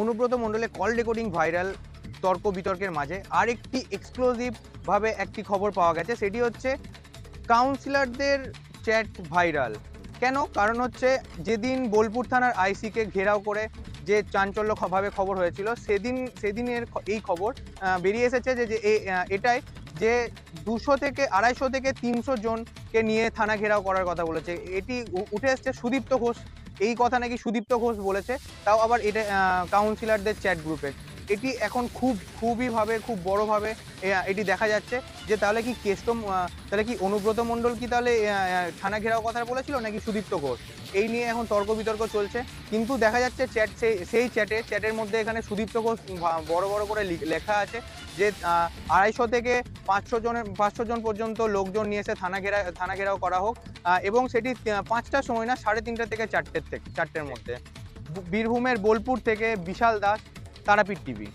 অনুব্রত মণ্ডলের call recording viral তর্ক বিতর্কের মাঝে আরেকটি এক্সক্লুসিভ ভাবে একটি খবর পাওয়া গেছে, সেটি হচ্ছে কাউন্সিলরদের চ্যাট ভাইরাল। কেন? কারণ হচ্ছে যেদিন বোলপুর থানার আইসিকে ঘেরাও করে যে চাঞ্চল্যভাবে খবর হয়েছিল, সেদিনের এই খবর বেরিয়ে এসেছে যে এটাই যে 200 থেকে 250 থেকে 300 জনকে নিয়ে থানা ঘেরাও করার কথা বলেছে। এটি উঠে এসছে সুদীপ্ত ঘোষ, এই কথা নাকি সুদীপ্ত ঘোষ বলেছে, তাও আবার এটা কাউন্সিলরদের চ্যাট গ্রুপে। এটি এখন খুব বড়ভাবে এটি দেখা যাচ্ছে যে তাহলে কি তাহলে কি অনুব্রত মণ্ডল কি তাহলে থানা ঘেরাও কথা বলেছিল নাকি সুদীপ্ত ঘোষ? এই নিয়ে এখন তর্ক বিতর্ক চলছে। কিন্তু দেখা যাচ্ছে সেই চ্যাটের মধ্যে এখানে সুদীপ্ত ঘোষ বড় বড় করে লেখা আছে যে 250 থেকে 500 জন পর্যন্ত লোকজন নিয়ে এসে থানা ঘেরাও করা হোক, এবং সেটি 5টার সময় না 3:30 থেকে 4টের মধ্যে। বীরভূমের বোলপুর থেকে বিশাল দাস, তারাপীঠ টিভি।